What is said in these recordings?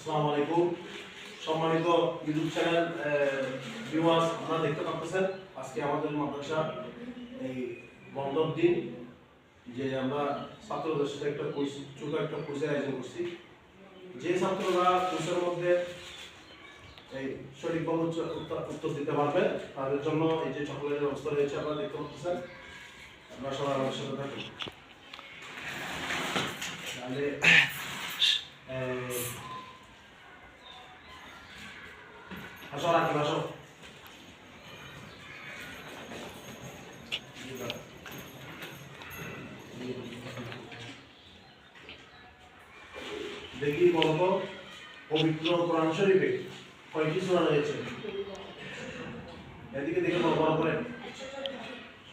আসসালামু আলাইকুম সম্মানিত ইউটিউব চ্যানেল ভিউয়ার্স, আপনারা দেখতে পাচ্ছেন আজকে আমাদের মাদ্রাসা এই বন্ধর দিন যে আমরা ছাত্রদের সাথে একটা ছোট একটা কুইজের আয়োজন করছি। যে ছাত্ররা কুইজের মধ্যে এই সঠিকভাবে উত্তর দিতে পারবে তাদের জন্য এই যে চকলেটের ব্যবস্থা রয়েছে আপনারা দেখতে পাচ্ছেন। আপনারা সবাই আমাদের সাথে থাকুন। তাহলে আসো রাখি আসো। দেখি বলতো পবিত্র কোরআন শরীফে কয়টি সূরা রয়েছে? এদিকে দেখে বড় বড় করে।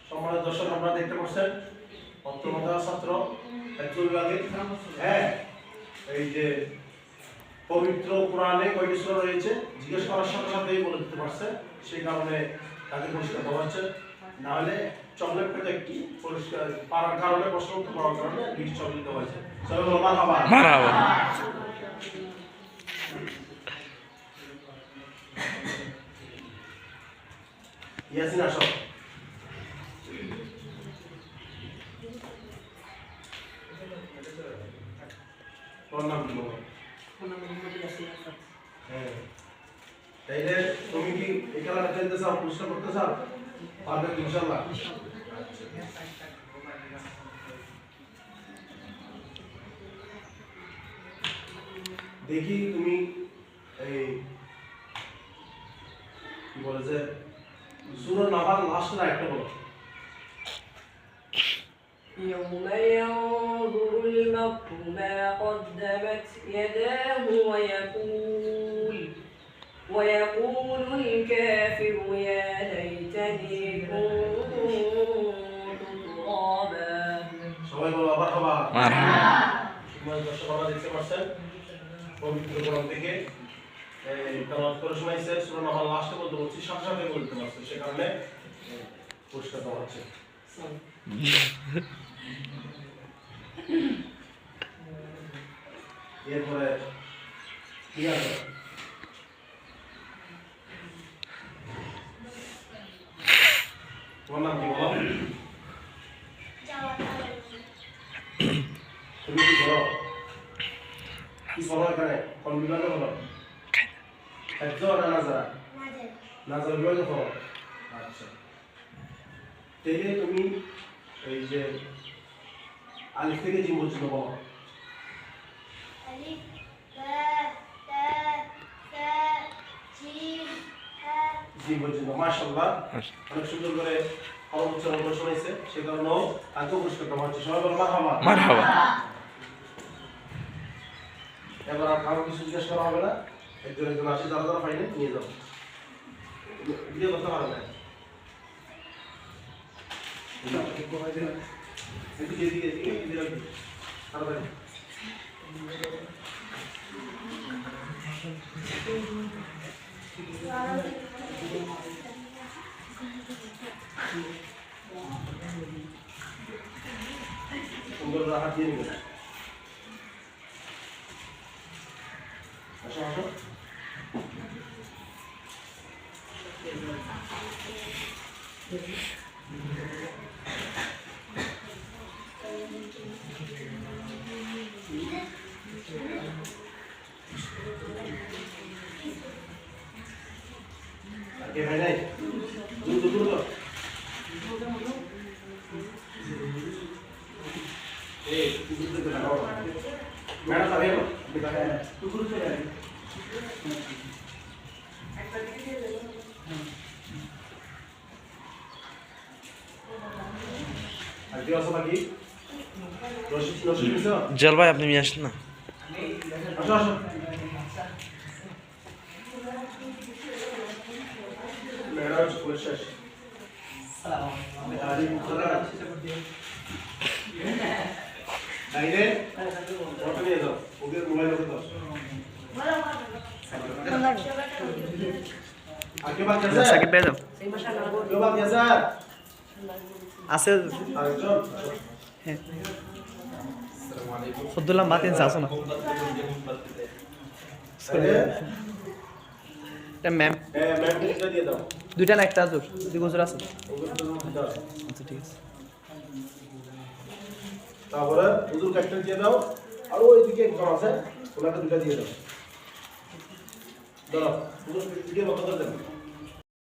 সম্মানিত দর্শক, আপনারা দেখতে পাচ্ছেন অর্থমতা ছাত্র একজন বিভাগে হ্যাঁ এই যে পবিত্র কোরআনে কয়টি সূরা রয়েছে জিজ্ঞেস করার সাথে সাথেই বলে দিতে পারছে, সেই কারণে তাকে পুরস্কার দেওয়া হচ্ছে। না হলে চকলেট পেতে একটি পুরস্কার পাওয়ার কারণে প্রশ্ন উত্তর পাওয়ার কারণে 20 চকলেট দেওয়া হয়েছে। সবাই বলো মারহাবা। মারহাবা। ইয়াসিন আসো। তোর নাম কি বলো? হ্যাঁ, তাইলে তুমি কি এই খেলাটা খেলতে চাও, পুরস্কার করতে চাও? পারবে ইনশাআল্লাহ। দেখি তুমি এই কি বলে যে সূরা নাবাল লাস্টের আয়াতটা বলো। يوم ينظر المرء ما قدمت يداه ويقول الكافر يا ليتني كنت ترابا। সবাই বলো মারহাবা। মারহাবা। তোমার দর্শকরা দেখতে পাচ্ছেন পবিত্র কোরআন থেকে তেলাওয়াত করে শোনাইছে। সূরা নাবাল লাস্টে বলতে বলছি, সাথে সাথে বলতে পারছে, সে কারণে পুরস্কার দেওয়া হচ্ছে। এরপরে কি আছে? তোমার নাম কি বলো? তুমি কি বলো? কি বলো এখানে? কোন বিভাগে বলো? একজন না নাজারা? নাজারা বিভাগে বলো। আচ্ছা, তাহলে তুমি এই যে আলিফ থেকে জিম পর্যন্ত বলো। ألف باء تاء ثاء جيم هاء। জিম পর্যন্ত মাশাআল্লাহ অনেক সুন্দর করে হরফ উচ্চারণ করে শোনাইছে, সে কারণেও তাকে পুরস্কার দেওয়া হচ্ছে। সবাই বলো মারহাবা। মারহাবা। এবার আর কারো কিছু জিজ্ঞেস করা হবে না, একজন একজন আসে, যারা যারা পাইনি নিয়ে যাবো, ভিডিও করতে পারবে না। এদিকে এদিকে এদিকে এদিকে তাড়াতাড়ি। সুন্দর হাত দিয়ে নিবে। আসো আসো। আগে ভাই নাই দ্রুত দ্রুত এই দ্রুত দ্রুত লাগাও। ম্যাডাম যাবে না টুকুর চলে আসে। আর কি আছে বাকি? রশিদ রশিদ নিছো? জল ভাই আপনি নিয়ে আসেন না। আসো আসো। ম্যাডাম স্কুল শেষ। তাইলে ফটো নিয়ে যাও, ওদের মোবাইল করতে দাও। আর কে বাকি আছে? সাকিব ভাই যাও। কে বাকি আছে? আছে খুদ্দুল্লাহ মাতিন আসো না। এটা ম্যাম হ্যাঁ ম্যাম দুইটা দিয়ে দাও। দুইটা না একটা জোর দুই গোজর আছে ওগুলো তো দুইটা আছে। আচ্ছা ঠিক আছে তারপরে হুজুর একটা দিয়ে দাও আর ওইদিকে একজন আছে ওনাকে দুইটা দিয়ে দাও। দাঁড়াও হুজুর ভিডিও বন্ধ করে দেন।